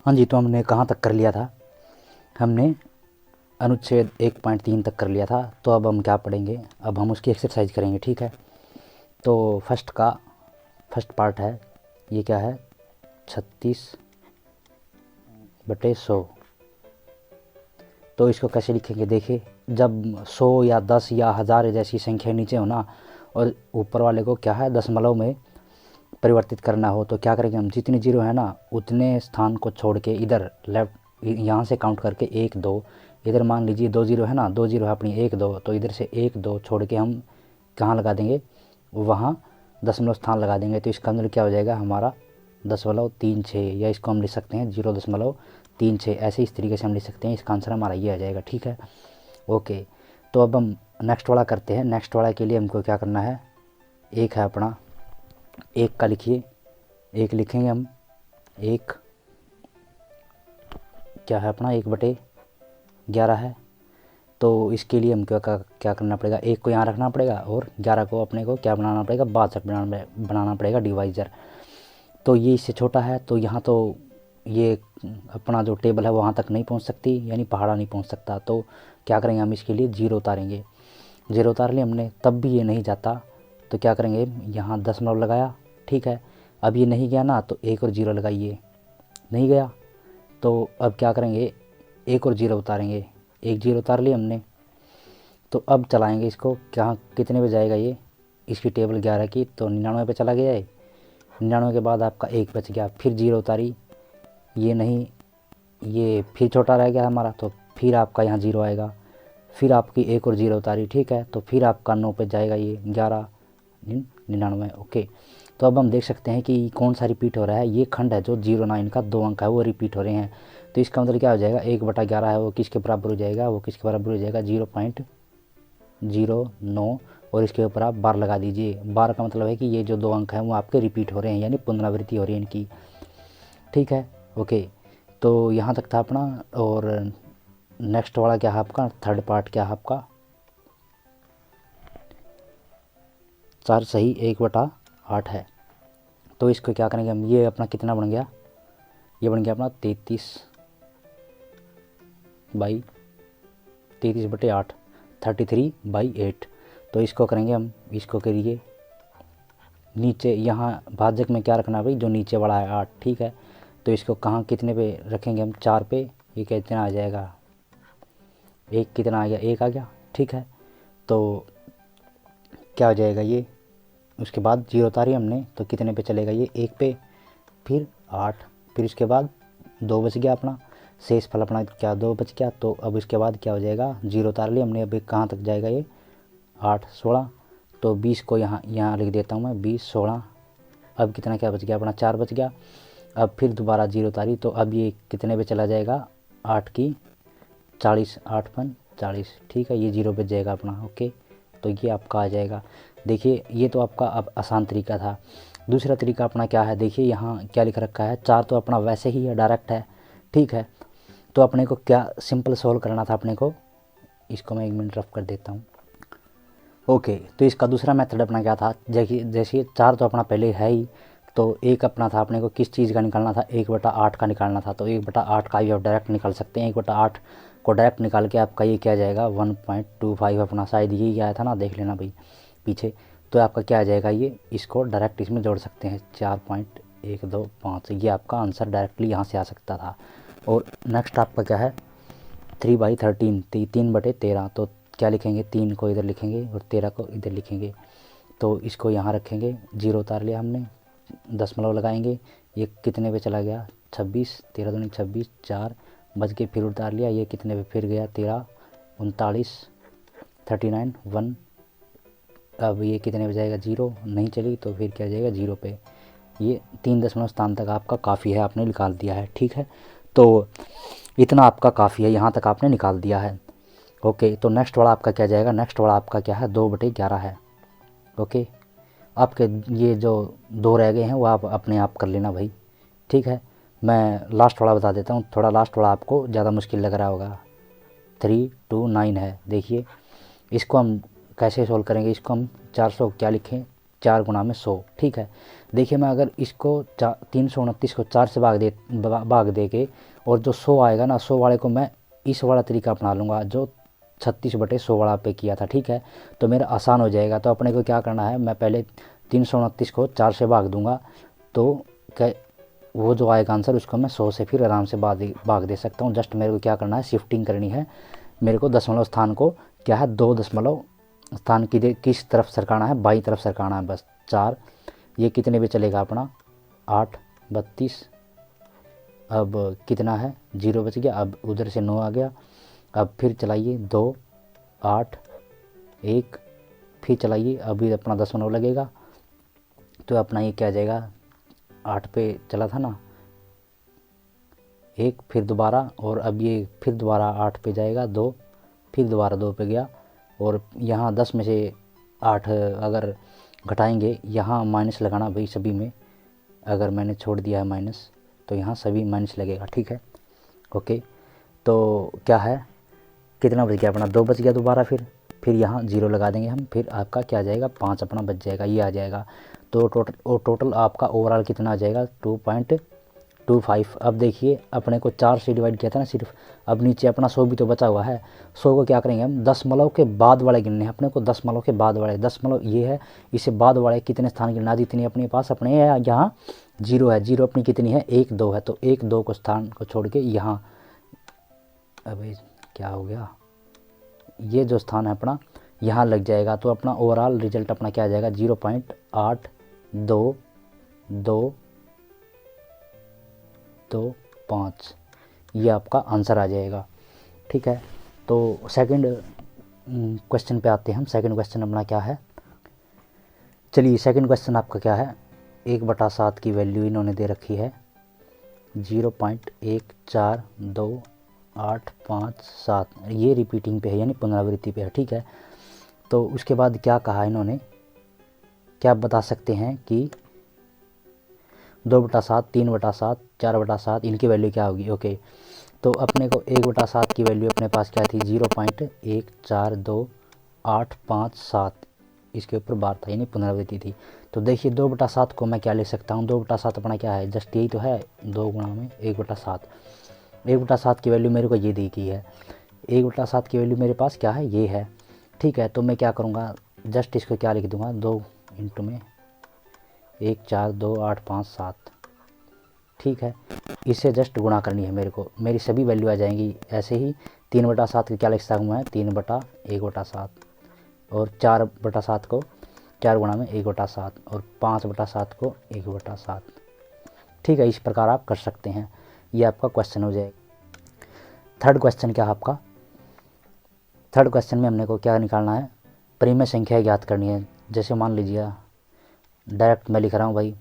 हाँ जी, तो हमने कहाँ तक कर लिया था? हमने अनुच्छेद 1.3 तक कर लिया था। तो अब हम क्या पढ़ेंगे? अब हम उसकी एक्सरसाइज करेंगे, ठीक है। तो फर्स्ट पार्ट है, ये क्या है? 36/100। तो इसको कैसे लिखेंगे? देखिए, जब 100 या 10 या 1000 जैसी संख्या नीचे हो ना, और ऊपर वाले को क्या है, दशमलव में परिवर्तित करना हो, तो क्या करेंगे हम? जितनी जीरो है ना, उतने स्थान को छोड़ के इधर लेफ्ट यहाँ से काउंट करके 1 2, इधर मान लीजिए 2 जीरो है ना, 2 जीरो है अपनी 1 2, तो इधर से 1 2 छोड़ के हम कहाँ लगा देंगे? वहाँ दशमलव स्थान लगा देंगे। तो इसका मतलब क्या हो जाएगा हमारा? 0.36, या इसको हम लिख सकते हैं 0.36। ऐसे इस तरीके से हम लिख सकते हैं। इसका आंसर हमारा ये आ जाएगा, ठीक है। ओके, तो अब हम नेक्स्ट वाला करते हैं। नेक्स्ट वाला के लिए हमको क्या करना है? एक है अपना, एक का लिखिए, एक लिखेंगे हम। एक क्या है अपना? 1/11 है। तो इसके लिए हम क्या करना पड़ेगा? एक को यहाँ रखना पड़ेगा और 11 को अपने को क्या बनाना पड़ेगा? 62 बनाना पड़ेगा डिवाइज़र। तो ये इससे छोटा है, तो यहाँ तो ये अपना जो टेबल है वहाँ तक नहीं पहुँच सकती, यानी पहाड़ा नहीं पहुँच सकता। तो क्या करेंगे हम? इसके लिए 0 उतारेंगे। 0 उतार लिया हमने, तब भी ये नहीं जाता। तो क्या करेंगे? यहाँ दशमलव लगाया, ठीक है। अब ये नहीं गया ना, तो 1 और 0 लगाइए, नहीं गया। तो अब क्या करेंगे? 1 और 0 उतारेंगे, 1 0 उतार लिया हमने। तो अब चलाएंगे इसको, क्या कितने पे जाएगा ये? इसकी टेबल 11 की, तो 99 पे चला गया है। 99 के बाद आपका 1 बच गया, फिर 0 उतारी, ये नहीं, ये फिर छोटा रह गया हमारा, तो फिर आपका यहाँ 0 आएगा। फिर आपकी 1 और 0 उतारी, ठीक है। तो फिर आपका 9 पे जाएगा ये, 11 99। ओके, तो अब हम देख सकते हैं कि कौन सा रिपीट हो रहा है। ये खंड है जो 09 का 2 अंक है वो रिपीट हो रहे हैं। तो इसका मतलब क्या हो जाएगा? 1/11 है वो किसके बराबर हो जाएगा? वो किसके बराबर हो जाएगा? 0.09। और इसके ऊपर आप बार लगा दीजिए। बार का मतलब है कि ये जो 2 अंक हैं वो आपके रिपीट हो रहे हैं, यानी पुनरावृत्ति हो रही है इनकी, ठीक है। ओके, तो यहाँ तक था अपना। और नेक्स्ट वाला क्या है आपका? थर्ड पार्ट क्या है आपका? 4 सही 1/8 है। तो इसको क्या करेंगे हम? ये अपना कितना बन गया? ये बन गया अपना 33/8, 33/8। तो इसको करेंगे हम, इसको करिए नीचे, यहाँ भाजक में क्या रखना है भाई? जो नीचे वाला है 8, ठीक है। तो इसको कहाँ कितने पे रखेंगे हम? 4 पे। ये कितना आ जाएगा? 1 कितना आ गया? 1 आ गया, ठीक है। तो क्या हो जाएगा ये? उसके बाद 0 उतारी हमने, तो कितने पे चलेगा ये? 1 पे, फिर 8, फिर उसके बाद 2 बच गया अपना, शेष फल अपना क्या? 2 बच गया। तो अब इसके बाद क्या हो जाएगा? 0 उतार लिया हमने, अभी कहाँ तक जाएगा ये? 8 16। तो 20 को यहाँ लिख देता हूँ मैं, 20 16। अब कितना क्या बच गया अपना? 4 बच गया। अब फिर दोबारा 0 उतारी, तो अब ये कितने पे चला जाएगा? 8 की 40, 8 पन 40, ठीक है। ये 0 बच जाएगा अपना, ओके। तो ये आपका आ जाएगा। देखिए, ये तो आपका अब आसान तरीका था। दूसरा तरीका अपना क्या है? देखिए यहाँ क्या लिख रखा है? 4 तो अपना वैसे ही है, डायरेक्ट है, ठीक है। तो अपने को क्या सिंपल सोल्व करना था अपने को? इसको मैं 1 मिनट रफ कर देता हूँ। ओके, तो इसका दूसरा मेथड अपना क्या था? जैसे 4 तो अपना पहले है ही, तो एक अपना था अपने को किस चीज़ का निकालना था? 1/8 का निकालना था। तो 1/8 का भी आप डायरेक्ट निकाल सकते हैं। 1/8 को डायरेक्ट निकाल के आपका ये क्या जाएगा? 1.25 अपना, शायद यही आया था ना, देख लेना भाई पीछे। तो आपका क्या आ जाएगा ये? इसको डायरेक्ट इसमें जोड़ सकते हैं, 4.125। ये आपका आंसर डायरेक्टली यहाँ से आ सकता था। और नेक्स्ट आपका क्या है? 3/13, 3/13। तो क्या लिखेंगे? 3 को इधर लिखेंगे और 13 को इधर लिखेंगे। तो इसको यहाँ रखेंगे, 0 उतार लिया हमने, दशमलव लगाएंगे। ये कितने पे चला गया? 26, 13 दूनी 26, 4 बच के, फिर उतार लिया। ये कितने पे फिर गया? 13 39, 39 1। अब ये कितने पे जाएगा? 0 नहीं चली, तो फिर क्या जाएगा? 0 पे। ये 3 दशमलव स्थान तक आपका काफ़ी है, आपने निकाल दिया है, ठीक है। तो इतना आपका काफ़ी है, यहाँ तक आपने निकाल दिया है। ओके, तो नेक्स्ट वाला आपका क्या जाएगा? नेक्स्ट वाला आपका क्या है? 2/11 है। ओके, आपके ये जो 2 रह गए हैं वो आप अपने आप कर लेना भाई, ठीक है। मैं लास्ट वाला बता देता हूँ, थोड़ा लास्ट वाला आपको ज़्यादा मुश्किल लग रहा होगा। 329 है। देखिए, इसको हम कैसे सोल्व करेंगे? इसको हम 400 क्या लिखें? 4 गुना में 100, ठीक है। देखिए मैं अगर इसको 329 को 4 से भाग दे के और जो 100 आएगा ना, 100 वाले को मैं इस वाला तरीका अपना लूँगा जो 36/100 वाला पे किया था, ठीक है। तो मेरा आसान हो जाएगा। तो अपने को क्या करना है, मैं पहले 329 को 4 से भाग दूंगा, तो क्या वो जो आएगा आंसर उसको मैं 100 से फिर आराम से भाग दे सकता हूँ। जस्ट मेरे को क्या करना है, शिफ्टिंग करनी है। मेरे को दशमलव स्थान को क्या है, 2 दशमलव स्थान किस तरफ सरकाना है, बाईं तरफ सरकाना है बस। 4 ये कितने पे चलेगा अपना, 8 32, अब कितना है 0 बच गया, अब उधर से 9 आ गया। अब फिर चलाइए 2 8 1, फिर चलाइए, अभी अपना दशमलव लगेगा तो अपना ये क्या आ जाएगा, 8 पे चला था ना 1, फिर दोबारा, और अब ये फिर दोबारा 8 पे जाएगा 2, फिर दोबारा 2 पे गया। और यहाँ 10 में से 8 अगर घटाएंगे, यहाँ माइनस लगाना भाई सभी में, अगर मैंने छोड़ दिया है माइनस तो यहाँ सभी माइनस लगेगा, ठीक है। ओके, तो क्या है, कितना बच गया अपना, 2 बच गया दोबारा, फिर यहाँ 0 लगा देंगे हम, फिर आपका क्या आ जाएगा, 5 अपना बच जाएगा, ये आ जाएगा। तो टोटल आपका ओवरऑल कितना आ जाएगा, 2.25। अब देखिए अपने को 4 से डिवाइड किया था ना सिर्फ, अब नीचे अपना 100 भी तो बचा हुआ है। 100 को क्या करेंगे हम, दशमलव के बाद वाले गिनने हैं अपने को, दशमलव के बाद वाले, दशमलव ये है, इसे बाद वाले कितने स्थान गिनना, जितनी अपने पास अपने यहाँ 0 है, 0 अपनी कितनी है, 1 2 है, तो 1 2 को स्थान को छोड़ के यहाँ, अभी क्या हो गया, ये जो स्थान है अपना यहाँ लग जाएगा। तो अपना ओवरऑल रिजल्ट अपना क्या आ जाएगा, 0.8225, ये आपका आंसर आ जाएगा, ठीक है। तो सेकंड क्वेश्चन पे आते हैं हम। सेकंड क्वेश्चन अपना क्या है, चलिए सेकंड क्वेश्चन आपका क्या है, 1/7 की वैल्यू इन्होंने दे रखी है 0.142857, ये रिपीटिंग पे है यानी पुनरावृत्ति पे है, ठीक है। तो उसके बाद क्या कहा इन्होंने, क्या बता सकते हैं कि 2/7 3/7 4/7 इनकी वैल्यू क्या होगी। ओके, तो अपने को 1/7 की वैल्यू अपने पास क्या थी, 0.142857, इसके ऊपर बार था यानी पुनरावृत्ति थी। तो देखिए 2/7 को मैं क्या ले सकता हूँ, 2/7 अपना क्या है, जस्ट यही तो है, 2 गुणा में 1/7। 1/7 की वैल्यू मेरे को ये दी गई है, 1/7 की वैल्यू मेरे पास क्या है, ये है, ठीक है। तो मैं क्या करूँगा, जस्ट इसको क्या लिख दूँगा, 2 इंटू में 1 4 2 8 5 7, ठीक है। इससे जस्ट गुणा करनी है मेरे को, मेरी सभी वैल्यू आ जाएंगी। ऐसे ही 3/7 की क्या लिख सकता हूँ मैं, 3/1/7, और 4/7 को 4 गुणा में 1/7, और 5/7 को 1/7, ठीक है। इस प्रकार आप कर सकते हैं, ये आपका क्वेश्चन हो जाएगा। थर्ड क्वेश्चन क्या है आपका, थर्ड क्वेश्चन में हमने को क्या निकालना है, परिमेय संख्या ज्ञात करनी है। जैसे मान लीजिए डायरेक्ट मैं लिख रहा हूँ भाई,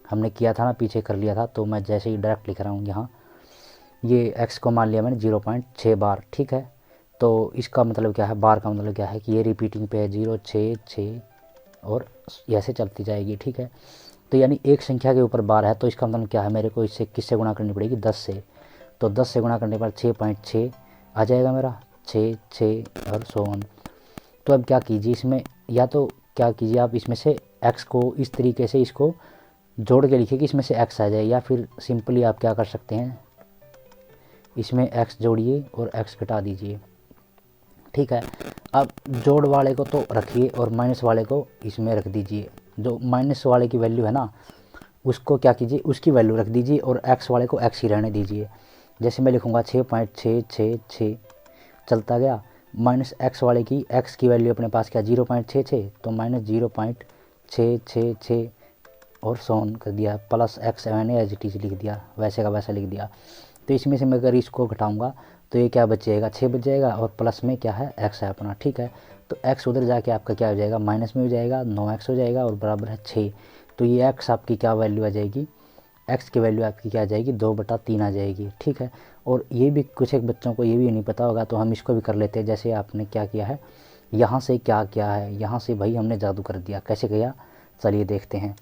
हमने किया था ना, पीछे कर लिया था, तो मैं जैसे ही डायरेक्ट लिख रहा हूँ यहाँ, ये x को मान लिया मैंने 0.6 बार, ठीक है। तो इसका मतलब क्या है, बार का मतलब क्या है कि ये रिपीटिंग पे है, 0 6 6 और ऐसे चलती जाएगी, ठीक है। तो यानी एक संख्या के ऊपर बार है, तो इसका मतलब क्या है, मेरे को इससे किससे गुणा करनी पड़ेगी, 10 से। तो 10 से गुणा करने पर 6.6 आ जाएगा मेरा, 6 6 और 100। तो अब क्या कीजिए इसमें, या तो क्या कीजिए आप इसमें से x को इस तरीके से इसको जोड़ के लिखिए कि इसमें से x आ जाए, या फिर सिंपली आप क्या कर सकते हैं, इसमें x जोड़िए और x घटा दीजिए, ठीक है। अब जोड़ वाले को तो रखिए और माइनस वाले को इसमें रख दीजिए। जो माइनस वाले की वैल्यू है ना, उसको क्या कीजिए, उसकी वैल्यू रख दीजिए, और x वाले को x ही रहने दीजिए। जैसे मैं लिखूँगा 6.666 चलता गया, माइनस x वाले की x की वैल्यू अपने पास क्या 0.66, तो माइनस 0.666 और 100 कर दिया, प्लस x मैंने एज इट इज लिख दिया, वैसे का वैसा लिख दिया। तो इसमें से मैं अगर इसको घटाऊंगा तो ये क्या बच जाएगा, 6 बच जाएगा, और प्लस में क्या है, x है अपना, ठीक है। तो x उधर जाके आपका क्या हो जाएगा, माइनस में हो जाएगा, 9x हो जाएगा, और बराबर है 6। तो ये x आपकी क्या वैल्यू आ जाएगी, x की वैल्यू आपकी क्या आ जाएगी, 2/3 आ जाएगी, ठीक है। और ये भी कुछ एक बच्चों को ये भी नहीं पता होगा, तो हम इसको भी कर लेते हैं। जैसे आपने क्या किया है, यहाँ से क्या किया है, यहाँ से भाई हमने जादू कर दिया, कैसे किया, चलिए देखते हैं।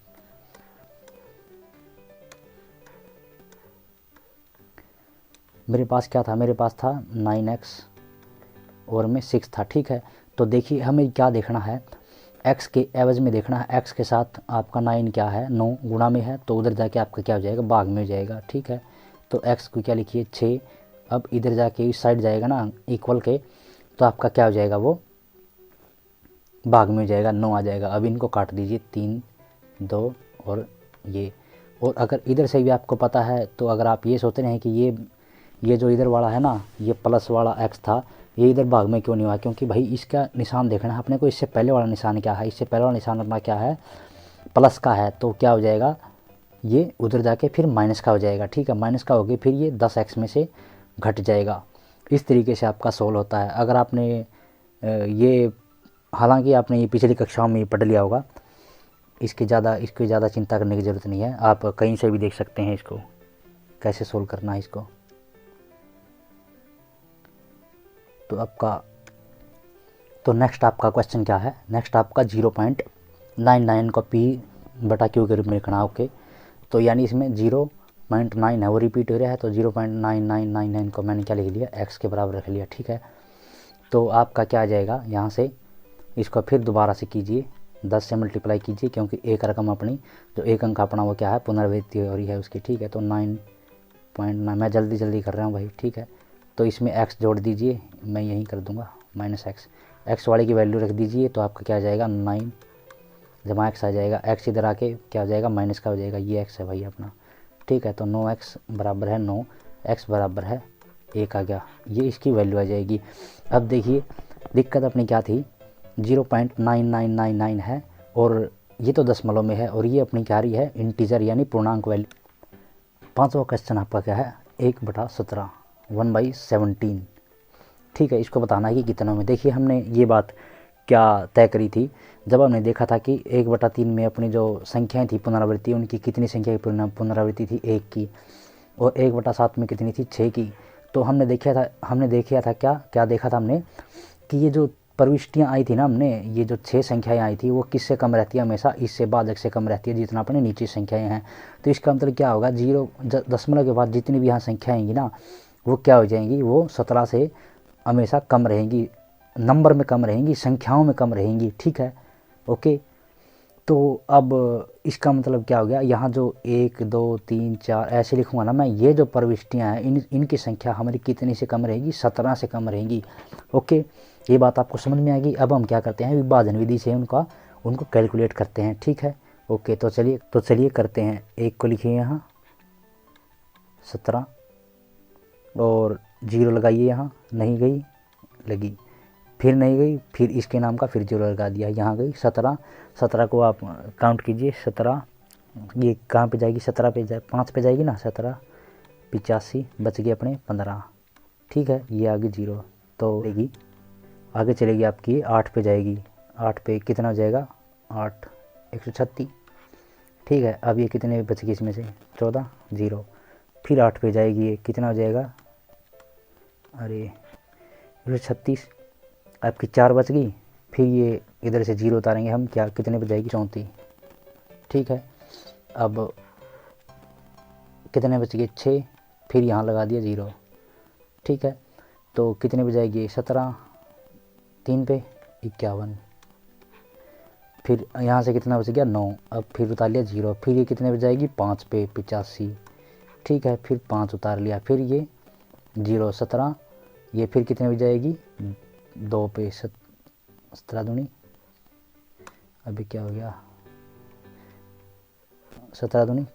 मेरे पास क्या था, मेरे पास था 9x और में 6 था, ठीक है। तो देखिए हमें क्या देखना है एक्स के एवज में देखना है, एक्स के साथ आपका 9 क्या है, 9 गुणा में है, तो उधर जाके आपका क्या हो जाएगा, भाग में हो जाएगा। ठीक है, तो एक्स को क्या लिखिए 6। अब इधर जाके इस साइड जाएगा ना इक्वल के, तो आपका क्या हो जाएगा, वो भाग में हो जाएगा, 9 आ जाएगा। अब इनको काट दीजिए 3 2 और ये। और अगर इधर से भी आपको पता है, तो अगर आप ये सोचते हैं कि ये जो इधर वाला है ना, ये प्लस वाला एक्स था, ये इधर भाग में क्यों नहीं हुआ, क्योंकि भाई इसका निशान देखना है अपने को, इससे पहले वाला निशान क्या है, इससे पहले वाला निशान अपना क्या है, प्लस का है, तो क्या हो जाएगा, ये उधर जाके फिर माइनस का हो जाएगा। ठीक है, माइनस का होगी फिर ये 10x में से घट जाएगा। इस तरीके से आपका सोल्व होता है। अगर आपने ये, हालांकि आपने ये पिछली कक्षाओं में पढ़ लिया होगा, इसकी ज़्यादा चिंता करने की ज़रूरत नहीं है, आप कहीं से भी देख सकते हैं इसको कैसे सोल्व करना है इसको। तो नेक्स्ट आपका क्वेश्चन क्या है, नेक्स्ट आपका 0.99 को P/Q के रूप में लिखना। ओके, तो यानी इसमें 0.9 है वो रिपीट हो रहा है, तो 0.9999 को मैंने क्या लिख लिया, x के बराबर रख लिया। ठीक है, तो आपका क्या आ जाएगा, यहाँ से इसको फिर दोबारा से कीजिए, 10 से मल्टीप्लाई कीजिए, क्योंकि एक रकम अपनी जो एक अंक अपना वो क्या है, पुनरावृत्ति हो रही है उसकी। ठीक है, तो 9.9, मैं जल्दी कर रहा हूँ भाई। ठीक है, तो इसमें x जोड़ दीजिए, मैं यहीं कर दूंगा -x, x वाले की वैल्यू रख दीजिए, तो आपका क्या आ जाएगा 9 जमा x आ जाएगा, x इधर आके क्या हो जाएगा, माइनस का हो जाएगा, ये x है भाई अपना। ठीक है, तो 9x बराबर है 9, x बराबर है 1 आ गया, ये इसकी वैल्यू आ जाएगी। अब देखिए दिक्कत अपनी क्या थी, 0.9999 है और ये तो दशमलव में है, और ये अपनी क्या रही है, इंटीजर यानी पूर्णांक वैल्यू। पाँचवा क्वेश्चन आपका क्या है, 1/17 1/17। ठीक है, इसको बताना है कि कितनों में। देखिए हमने ये बात क्या तय करी थी, जब हमने देखा था कि 1/3 में अपनी जो संख्याएं थी पुनरावृत्ति, उनकी कितनी संख्या की पुनरावृत्ति थी, 1 की, और 1/7 में कितनी थी, 6 की। तो हमने देखा था क्या देखा था हमने, कि ये जो प्रविष्टियाँ आई थी ना, हमने ये जो 6 संख्याएं आई थी, वो किससे कम रहती है, हमेशा इससे भाजक से कम रहती है, जितना अपने नीचे संख्याएं हैं। तो इसका मतलब क्या होगा, दशमलव के बाद जितनी भी यहाँ संख्या आएंगी ना, वो क्या हो जाएंगी, वो 17 से हमेशा कम रहेंगी, नंबर में कम रहेंगी, संख्याओं में कम रहेंगी। ठीक है, ओके। तो अब इसका मतलब क्या हो गया, यहाँ जो 1 2 3 4 ऐसे लिखूँगा ना मैं, ये जो प्रविष्टियाँ हैं इनकी संख्या हमारी कितनी से कम रहेगी, 17 से कम रहेंगी। ओके, ये बात आपको समझ में आएगी। अब हम क्या करते हैं, विभाजन विधि से उनको कैलकुलेट करते हैं। ठीक है, ओके, तो चलिए करते हैं। 1 को लिखिए यहाँ 17 और 0 लगाइए, यहाँ नहीं गई, लगी, फिर नहीं गई, फिर इसके नाम का फिर 0 लगा दिया, यहाँ गई 17 को आप काउंट कीजिए, 17 ये कहाँ पे जाएगी, 17 पे 5 पे जाएगी ना, 17 85 बच गए अपने 15। ठीक है, ये आगे 0, तो लेगी आगे चलेगी आपकी 8 पे जाएगी, 8 पे कितना हो जाएगा, 8 136। ठीक है, अब ये कितने बच गए इसमें से, 14 0, फिर 8 पे जाएगी, ये कितना हो जाएगा, अरे 136, आपकी 4 बच गई, फिर ये इधर से 0 उतारेंगे हम, क्या कितने पे जाएगी, 34। ठीक है, अब कितने बच गए, 6, फिर यहाँ लगा दिया 0। ठीक है, तो कितने पे जाएगी, 17, 3 पे 51, फिर यहाँ से कितना बच गया, 9, अब फिर उतार लिया 0, फिर ये कितने पे जाएगी, 5 पे 85। ठीक है, फिर 5 उतार लिया, फिर ये 0 17, ये फिर कितने पे जाएगी, 2 पे 17 दूनी, अभी क्या हो गया, 17 दूनी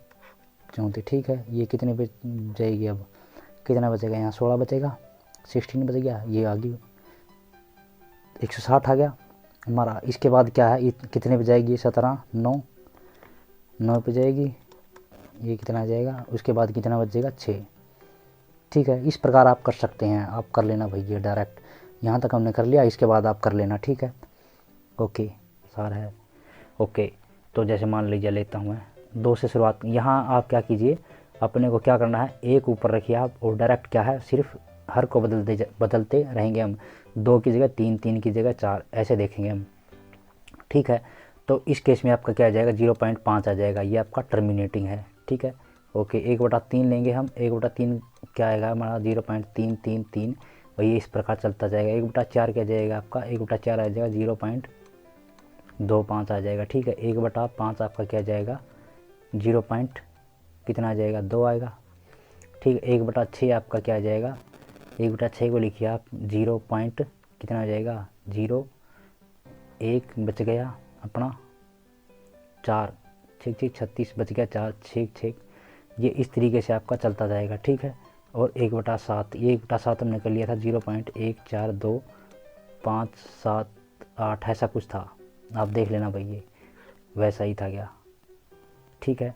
34। ठीक है, ये कितने पे जाएगी, अब कितना बचेगा, यहाँ 16 बचेगा, 16 बच गया, ये आ गई 160 आ गया हमारा। इसके बाद क्या है, कितने पे जाएगी, 17 9 पे जाएगी, ये कितना आ जाएगा, उसके बाद कितना बचेगा, 6। ठीक है, इस प्रकार आप कर सकते हैं, आप कर लेना भैया डायरेक्ट, यहाँ तक हमने कर लिया, इसके बाद आप कर लेना। ठीक है, ओके, सारा है ओके। तो जैसे मान लीजिए लेता हूँ मैं 2 से शुरुआत, यहाँ आप क्या कीजिए, अपने को क्या करना है, 1 ऊपर रखिए आप, और डायरेक्ट क्या है, सिर्फ हर को बदलते रहेंगे हम, 2 की जगह 3, 3 की जगह 4, ऐसे देखेंगे हम। ठीक है, तो इस केस में आपका क्या आ जाएगा, 0.5 आ जाएगा, ये आपका टर्मिनेटिंग है। ठीक है, ओके, 1/3 लेंगे हम, 1/3 क्या आएगा हमारा, 0.333, और ये इस प्रकार चलता जाएगा। 1/4 क्या जाएगा आपका, 1/4 आ जाएगा 25 आ जाएगा, ठीक है। 1/5 आपका क्या जाएगा, 0 पॉइंट कितना आ जाएगा, 2 आएगा, ठीक है। 1/6 आपका क्या आ जाएगा, 1/6 को लिखिए आप 0 पॉइंट कितना आ जाएगा, 0, 1 बच गया अपना 4, ठीक 36 बच गया 4, 6 ये इस तरीके से आपका चलता जाएगा, ठीक है। और 1/7 ये 1/7 हमने कर लिया था 0.142578 ऐसा कुछ था, आप देख लेना भाई, ये वैसा ही था क्या, ठीक है।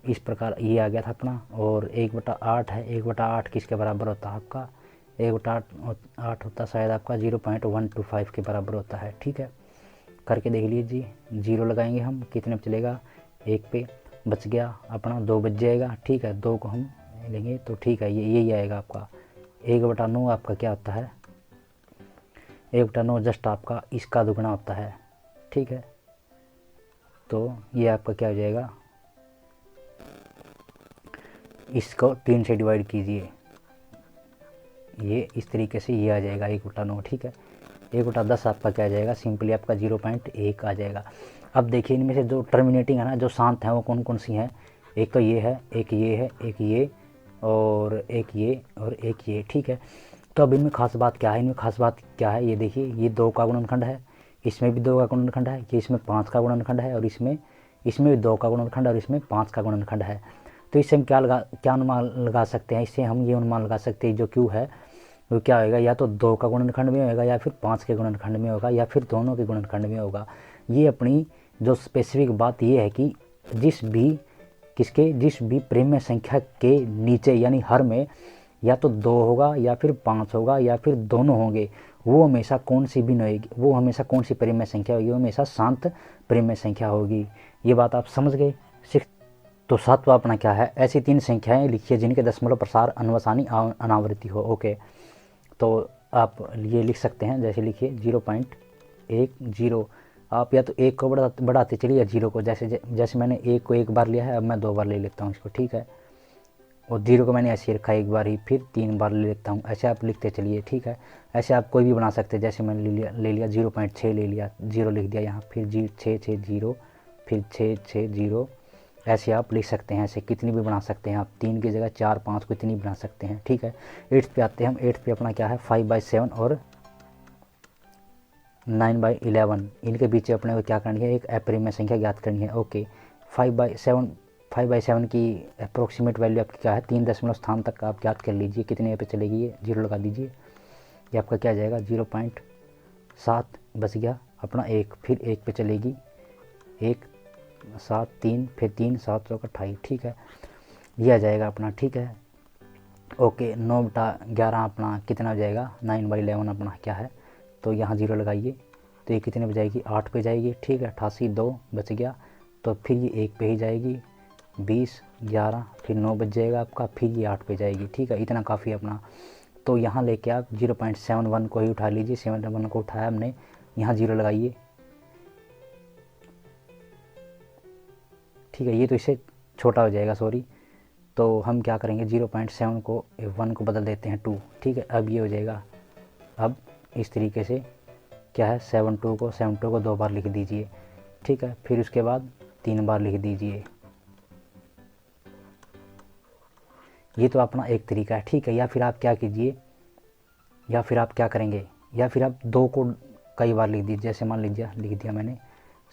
इस प्रकार ये आ गया था अपना। और 1/8 है, 1/8 किसके बराबर होता है आपका, 1/8 होता शायद आपका 0.125 के बराबर होता है, ठीक है। करके देख लीजिए, 0 लगाएंगे हम, कितने पे चलेगा, 1 पे, बच गया अपना 2 बच जाएगा, ठीक है। 2 को हम लेंगे तो ठीक है, ये यही आएगा आपका 1/9 आपका क्या होता है, 1/9 जस्ट आपका इसका दुगना होता है, ठीक है। तो ये आपका क्या हो जाएगा, इसको 3 से डिवाइड कीजिए, ये इस तरीके से ये आ जाएगा 1/9, ठीक है। 1/10 आपका क्या आ जाएगा, सिंपली आपका 0.1 आ जाएगा। अब देखिए इनमें से जो टर्मिनेटिंग है ना, जो शांत है वो कौन कौन सी हैं, एक तो ये है, एक ये है, एक ये और एक ये और एक ये, ठीक है। तो अब इनमें खास बात क्या है, इनमें खास बात क्या है, ये देखिए ये 2 का गुणनखंड है, इसमें भी 2 का गुणनखंड है, ये इसमें 5 का गुणनखंड है और इसमें भी 2 का गुणनखंड और इसमें 5 का गुणनखंड है। तो इससे हम क्या अनुमान लगा सकते हैं, इससे हम ये अनुमान लगा सकते हैं जो Q है वो क्या होगा, या तो 2 का गुणनखंड में होगा या फिर 5 के गुणनखंड में होगा या फिर दोनों के गुणनखंड में होगा। ये अपनी जो स्पेसिफिक बात ये है कि जिस भी प्रेम्य संख्या के नीचे यानी हर में या तो 2 होगा या फिर 5 होगा या फिर दोनों होंगे, वो हमेशा कौन सी भी नहीं होगी, वो हमेशा कौन सी प्रेम्य संख्या होगी, वो हमेशा शांत प्रेम्य संख्या होगी। ये बात आप समझ गए। तो 7वां अपना क्या है, ऐसी 3 संख्याएं लिखिए जिनके दशमलव प्रसार अनवसानी अनावृत्ति हो, ओके। तो आप ये लिख सकते हैं, जैसे लिखिए 0.10, आप या तो 1 को बढ़ाते चलिए या 0 को, जैसे मैंने 1 को 1 बार लिया है, अब मैं 2 बार ले लेता हूँ इसको, ठीक है। और 0 को मैंने ऐसे रखा 1 बार ही, फिर 3 बार ले लेता हूँ, ऐसे आप लिखते चलिए, ठीक है। ऐसे आप कोई भी बना सकते हैं, जैसे मैंने ले लिया 0.6 ले लिया, 0 लिख दिया यहाँ, फिर 660 फिर 660, ऐसे आप लिख सकते हैं। ऐसे कितनी भी बना सकते हैं आप, 3 की जगह 4 5 को इतनी बना सकते हैं, ठीक है। 8th पे आते हैं हम, 8th पे अपना क्या है 5/7 और 9/11, इनके बीच अपने को क्या करनी है, एक अप्रिमेय संख्या ज्ञात करनी है, ओके। 5/7 की अप्रोक्सीमेट वैल्यू आपकी क्या है, 3 दशमलव स्थान तक आप ज्ञात कर लीजिए, कितने पे चलेगी ये, 0 लगा दीजिए, ये आपका क्या जाएगा 0.7 बच गया अपना 1, फिर 1 पे चलेगी 1 7 3 फिर 3 7 चौक 28, ठीक है। ये आ जाएगा अपना, ठीक है, ओके। 9/11 अपना कितना हो जाएगा, 9/11 अपना क्या है, तो यहाँ 0 लगाइए, तो ये कितने पे जाएगी, 8 पे जाएगी, ठीक है। 88 2 बच गया, तो फिर ये 1 पे ही जाएगी, 20 11 फिर 9 बच जाएगा आपका, फिर ये 8 पे जाएगी, ठीक है। इतना काफ़ी अपना। तो यहाँ लेके आप 0.71 को ही उठा लीजिए, 71 को उठाया हमने, यहाँ 0 लगाइए, ठीक है। ये तो इससे छोटा हो जाएगा, सॉरी। तो हम क्या करेंगे, 0.7 को 1 को बदल देते हैं 2, ठीक है। अब ये हो जाएगा, अब इस तरीके से क्या है 72 को 2 बार लिख दीजिए, ठीक है। फिर उसके बाद 3 बार लिख दीजिए, ये तो अपना एक तरीका है, ठीक है। या फिर आप क्या कीजिए, या फिर आप क्या करेंगे, या फिर आप 2 को कई बार लिख दीजिए, जैसे मान लीजिए लिख दिया मैंने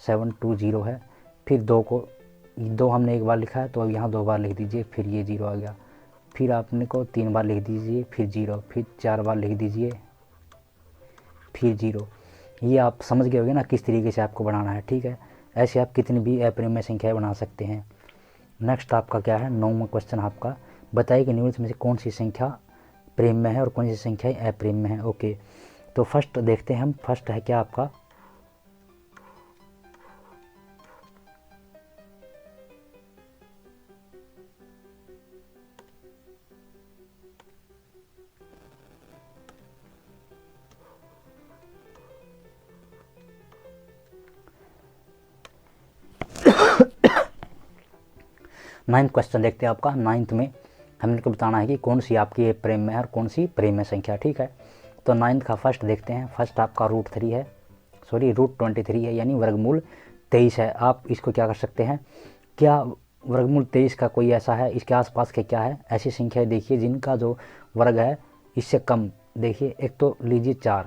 720 है, फिर 2 को 2 हमने 1 बार लिखा है तो अब यहाँ 2 बार लिख दीजिए, फिर ये 0 आ गया, फिर आपने को 3 बार लिख दीजिए, फिर 0, फिर 4 बार लिख दीजिए, फिर 0। ये आप समझ गए होंगे ना किस तरीके से आपको बनाना है, ठीक है। ऐसे आप कितनी भी अप्रिमेय संख्याएं बना सकते हैं। नेक्स्ट आपका क्या है, 9वां क्वेश्चन आपका, बताइए कि निम्नलिखित में से कौन सी संख्या प्रेम में है और कौन सी संख्या अप्रेम में है, ओके। तो फर्स्ट देखते हैं हम, फर्स्ट है क्या आपका, नाइन्थ क्वेश्चन देखते हैं आपका। 9th में हमने को बताना है कि कौन सी आपकी प्रेम में है और कौन सी प्रेम में संख्या, ठीक है। तो 9th का फर्स्ट देखते हैं, फर्स्ट आपका √3 है, सॉरी √23 है, यानी वर्गमूल 23 है। आप इसको क्या कर सकते हैं, क्या वर्गमूल 23 का कोई ऐसा है, इसके आसपास के क्या है ऐसी संख्या देखिए जिनका जो वर्ग है इससे कम। देखिए एक तो लीजिए 4,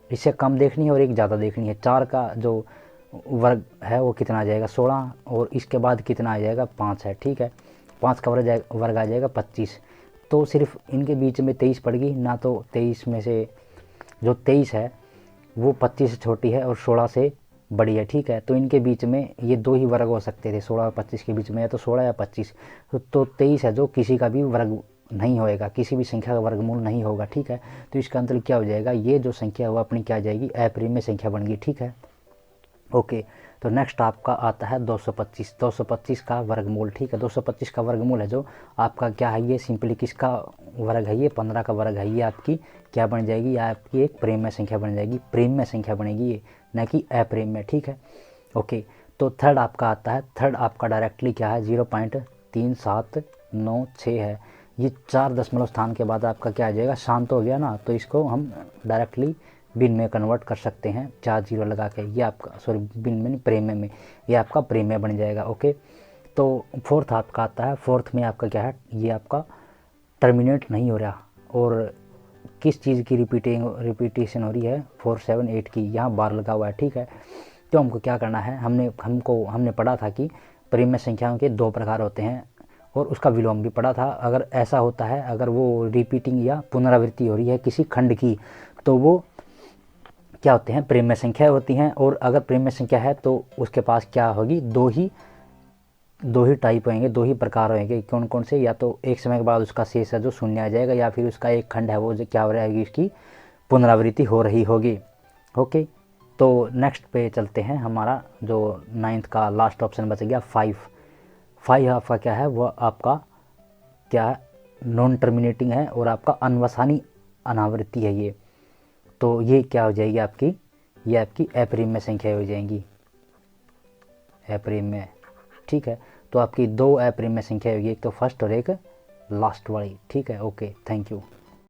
इससे कम देखनी है और एक ज़्यादा देखनी है। 4 का जो वर्ग है वो कितना आ जाएगा 16, और इसके बाद कितना आ जाएगा 5 है, ठीक है। 5 का वर्ग आ जाएगा 25। तो सिर्फ इनके बीच में 23 पड़ गई ना, तो 23 में से जो 23 है वो 25 से छोटी है और 16 से बड़ी है, ठीक है। तो इनके बीच में ये दो ही वर्ग हो सकते थे 16 और 25 के बीच में, या तो 16 या 25। तो 23 है जो किसी का भी वर्ग नहीं होएगा, किसी भी संख्या का वर्गमूल नहीं होगा, ठीक है। तो इसका अंतर क्या हो जाएगा, ये जो संख्या वो अपनी क्या आ जाएगी अप्रिमेय संख्या बन गई, ठीक है। ओके, तो नेक्स्ट आपका आता है 225। 225 का वर्गमूल, ठीक है। 225 का वर्गमूल है जो आपका क्या है, ये सिंपली किसका वर्ग है, ये 15 का वर्ग है। ये आपकी क्या बन जाएगी, ये आपकी एक प्रेमय संख्या बन जाएगी, प्रेमय संख्या बनेगी ये, न कि अप्रेमय, ठीक है। ओके, तो थर्ड आपका आता है, थर्ड आपका डायरेक्टली क्या है 0.3796 है। ये 4 दशमलव स्थान के बाद आपका क्या आ जाएगा, शांत हो गया ना, तो इसको हम डायरेक्टली बिन में कन्वर्ट कर सकते हैं 4 जीरो लगा के। ये आपका सॉरी बिन में नहीं प्रेमय में, ये आपका प्रेमय बन जाएगा। ओके, तो फोर्थ आपका आता है, फोर्थ में आपका क्या है, ये आपका टर्मिनेट नहीं हो रहा, और किस चीज़ की रिपीटेशन हो रही है 478 की, यहाँ बार लगा हुआ है, ठीक है। तो हमको क्या करना है, हमने पढ़ा था कि प्रेमय संख्याओं के 2 प्रकार होते हैं, और उसका विलोम भी पढ़ा था। अगर ऐसा होता है, अगर वो रिपीटिंग या पुनरावृत्ति हो रही है किसी खंड की, तो वो क्या होते हैं, प्रेमय संख्या होती हैं। और अगर प्रेमय संख्या है तो उसके पास क्या होगी, दो ही टाइप होंगे, 2 ही प्रकार होंगे। कौन कौन से, या तो एक समय के बाद उसका शेष है जो शून्य आ जाएगा, या फिर उसका एक खंड है वो जो क्या हो रहेगी, उसकी पुनरावृत्ति हो रही होगी। ओके, तो नेक्स्ट पे चलते हैं। हमारा जो 9th का लास्ट ऑप्शन बच गया 5 आपका क्या है, वह आपका क्या है, नॉन टर्मिनेटिंग है, और आपका अनवसानी अनावृत्ति है ये। तो ये क्या हो जाएगी आपकी, ये आपकी अप्रेमय संख्या हो जाएंगी, अप्रेमय, ठीक है। तो आपकी 2 अप्रेमय संख्या होगी, एक तो फर्स्ट और एक लास्ट वाली, ठीक है। Okay, thank you.